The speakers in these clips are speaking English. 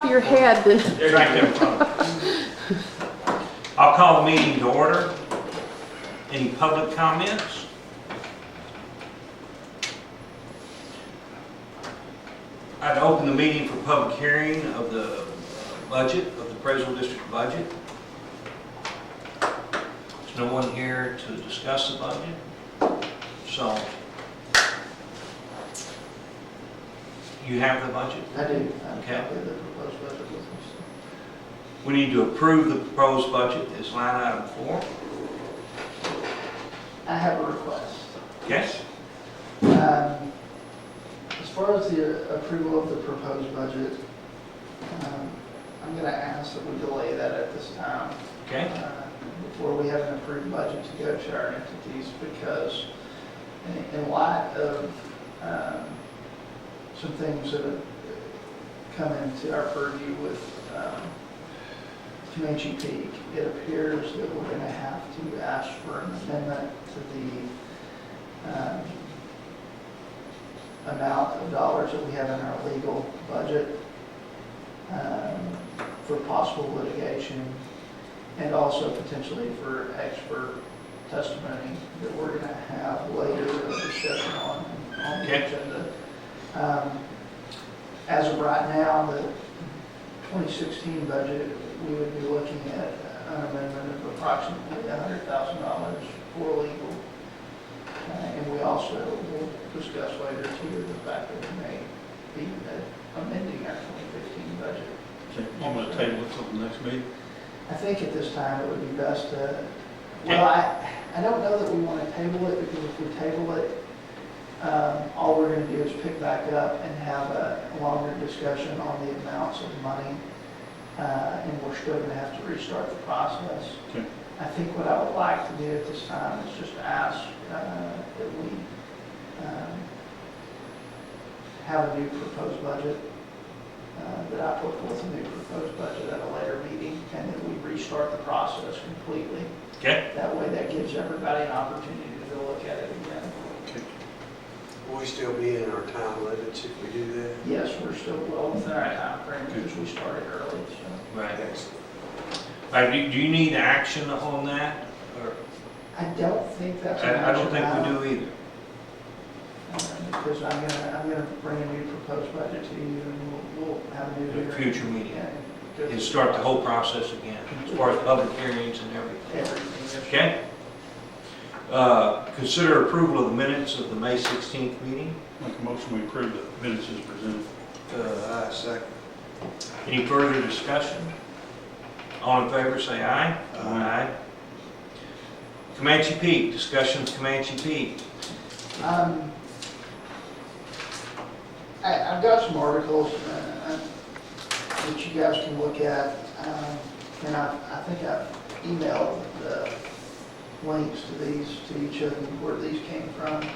of your head, then. They're right there in front of us. I'll call the meeting to order. Any public comments? I'd open the meeting for public hearing of the budget, of the Appraisal District budget. There's no one here to discuss the budget, so you have the budget? I do. Okay. The proposed budget with us. We need to approve the proposed budget as line item 4. I have a request. Yes? As far as the approval of the proposed budget, I'm going to ask that we delay that at this time. Okay. Before we have an approved budget to go to our entities, because in light of some things that have come into our purview with Comanche Peak, it appears that we're going to have to ask for an amendment to the amount of dollars that we have in our legal budget for possible litigation, and also potentially for expert testimony that we're going to have later a discussion on the agenda. As of right now, the 2016 budget, we would be looking at an amendment of approximately $100,000 for legal. And we also will discuss later too the fact that we may be amending our 2015 budget. So you want to table it till the next meeting? I think at this time it would be best to, well, I don't know that we want to table it, because if we table it, all we're going to do is pick back up and have a longer discussion on the amounts of money, and we're still going to have to restart the process. Okay. I think what I would like to do at this time is just ask that we have a new proposed budget, that I put forth a new proposed budget at a later meeting, and that we restart the process completely. Okay. That way that gives everybody an opportunity to look at it again. Okay. Will we still be in our time limits if we do that? Yes, we're still well within our time frame because we started early, so. Right. Excellent. All right, do you need action on that? Or I don't think that's an I don't action think we item, do either. because I'm gonna bring a new proposed budget to you, and we'll have a new At a hearing. future meeting. Yeah, go And through start the process. whole process again, as far as public hearings and everything. Everything. yes, sir. Okay? Consider approval of the minutes of the May 16th meeting. Make a motion, we approve the minutes as presented. I second. Any further discussion? All in favor, say aye. Aye. Comanche Peak, discussion of Comanche Peak. I've got some articles that you guys can look at, and I think I've emailed the links to these, to each of them, where these came from.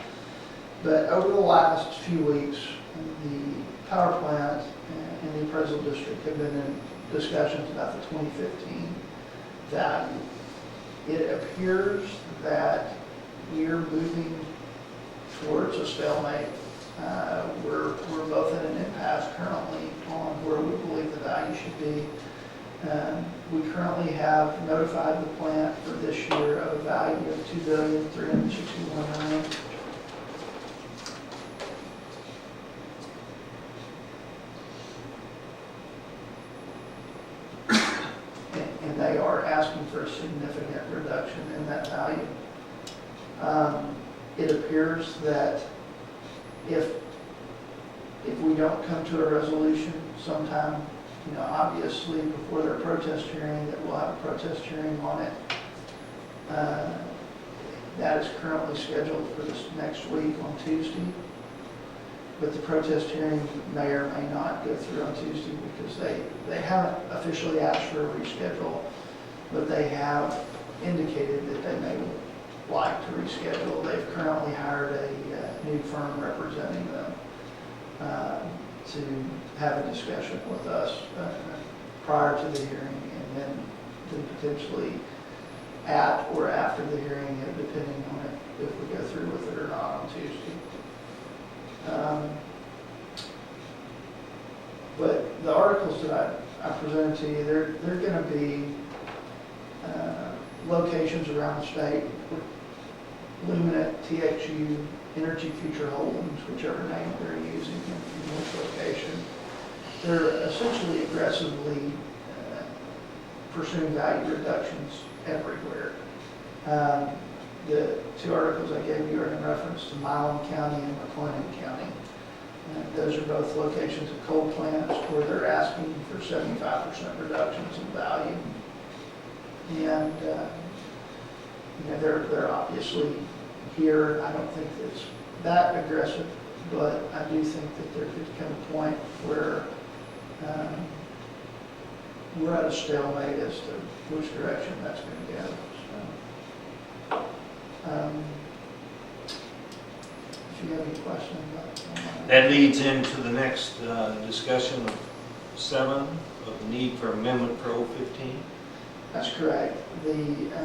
But over the last few weeks, the power plant and the appraisal district have been in discussions about the 2015 value. It appears that we're moving towards a stalemate. We're both in an impasse currently on where we believe the value should be. We currently have notified the plant for this year of a value of $2,361,000,000. And they are asking for a significant reduction in that value. It appears that if we don't come to a resolution sometime, obviously before their protest hearing, that we'll have a protest hearing on it. That is currently scheduled for this next week on Tuesday. But the protest hearing may or may not go through on Tuesday, because they haven't officially asked for a reschedule, but they have indicated that they may like to reschedule. They've currently hired a new firm representing them to have a discussion with us prior to the hearing, and then potentially at or after the hearing, depending on if we go through with it or not on Tuesday. But the articles that I presented to you, they're gonna be locations around the state. Luminant, TXU, Energy Future Holdings, whichever name they're using in which location. They're essentially aggressively pursuing value reductions everywhere. The two articles I gave you are in reference to Milam County and McLennan County. Those are both locations of coal plants where they're asking for 75% reductions in value. And they're obviously here. I don't think it's that aggressive, but I do think that there could come a point where we're at a stalemate as to which direction that's going to go. So, if you have any questions about That leads into the next discussion of 7, of the need for amendment for 015. That's correct. In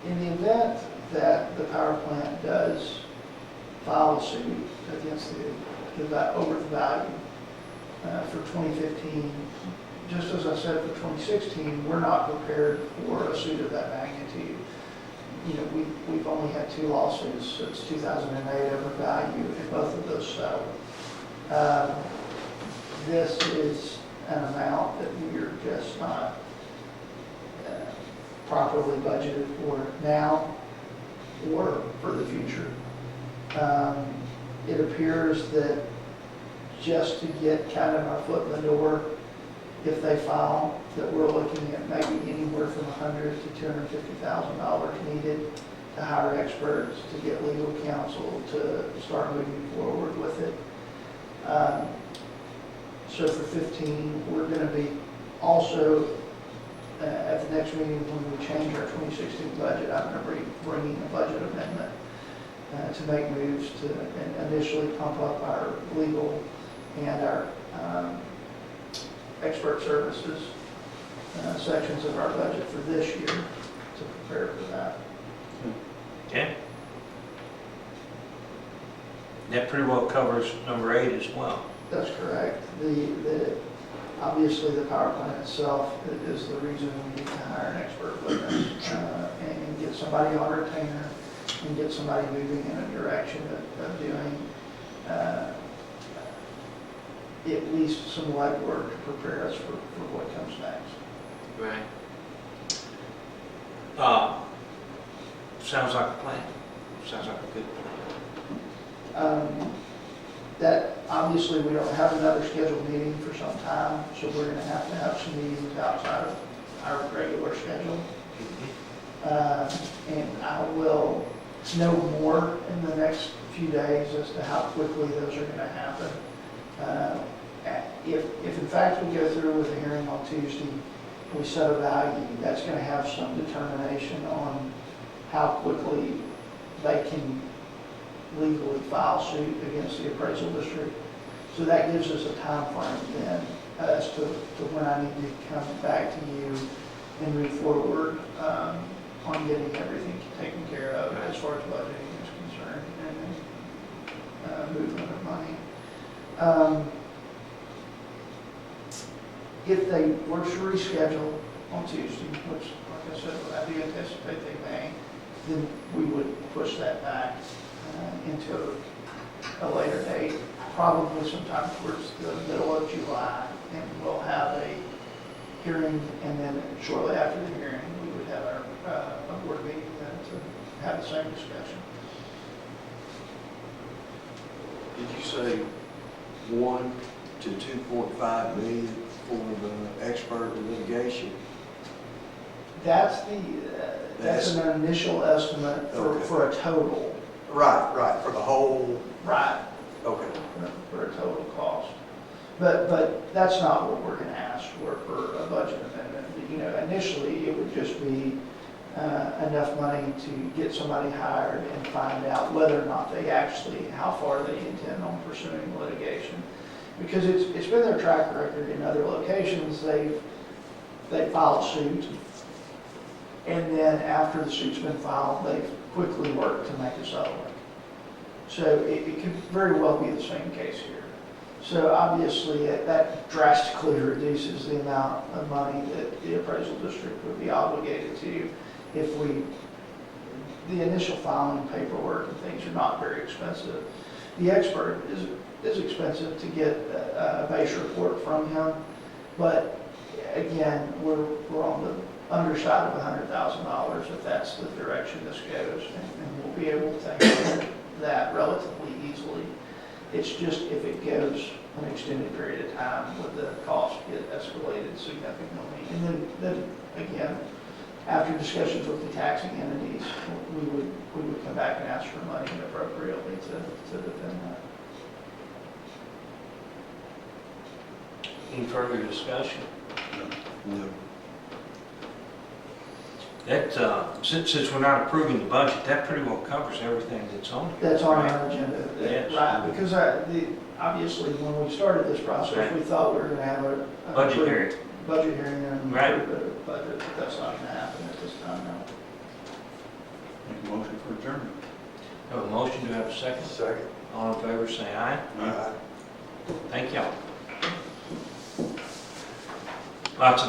the event that the power plant does file a suit against over the value for 2015, just as I said for 2016, we're not prepared for a suit of that magnitude. We've only had 2 lawsuits since 2008 over value, and both of those settled. This is an amount that we are just not properly budgeted for now or for the future. It appears that just to get kind of our foot in the door, if they file, that we're looking at maybe anywhere from $100,000 to $250,000 needed to hire experts, to get legal counsel, to start moving forward with it. So for 15, we're going to be also at the next meeting when we change our 2016 budget. I'm going to be bringing a budget amendment to make moves to initially pump up our legal and our expert services sections of our budget for this year to prepare for that. Okay. That pretty well covers number 8 as well. That's correct. Obviously the power plant itself is the reason we need to hire an expert witness and get somebody on retainer and get somebody moving in a direction of doing at least some legwork to prepare us for what comes next. Right. Sounds like a plan. Sounds like a good plan. That obviously we don't have another scheduled meeting for some time, so we're going to have some meetings outside of our regular schedule. And I will know more in the next few days as to how quickly those are going to happen. If in fact we go through with the hearing on Tuesday, we set a value, that's going to have some determination on how quickly they can legally file suit against the appraisal district. So that gives us a time frame then as to when I need to come back to you and move forward on getting everything taken care of as far as budgeting is concerned and movement of money. If they were to reschedule on Tuesday, which, like I said, I do anticipate they may, then we would push that back into a later date, probably sometime towards the middle of July, and we'll have a hearing, and then shortly after the hearing, we would have our a board meeting then to have the same discussion. Did you say 1 to 2.5 million for the expert litigation? That's an initial estimate for a total. Right, for the whole. Right. Okay. For a total cost. But that's not what we're going to ask for a budget amendment. Initially it would just be enough money to get somebody hired and find out whether or not how far they intend on pursuing litigation. Because it's been their track record in other locations. They've filed suit, and then after the suit's been filed, they've quickly worked to make a settlement. So it could very well be the same case here. So obviously, that drastically reduces the amount of money that the appraisal district would be obligated to if the initial filing paperwork and things are not very expensive. The expert is expensive to get a base report from him, but again, we're on the underside of $100,000 if that's the direction this goes, and we'll be able to handle that relatively easily. It's just if it goes an extended period of time, would the cost get escalated significantly? And then again, after discussions with the taxing entities, we would come back and ask for money appropriately to defend that. Any further discussion? No. That, since we're not approving the budget, that pretty well covers everything that's on here. That's on right? our agenda, Yes. right? Because obviously, when we started this process, Right. we thought we were going to have a Budget hearing. budget hearing and Right. approve a budget, but that's not going to happen at this time now. Make a motion for adjournment. Have a motion, do I have a second? Second. All in favor, say aye. Aye. Thank y'all. Lots of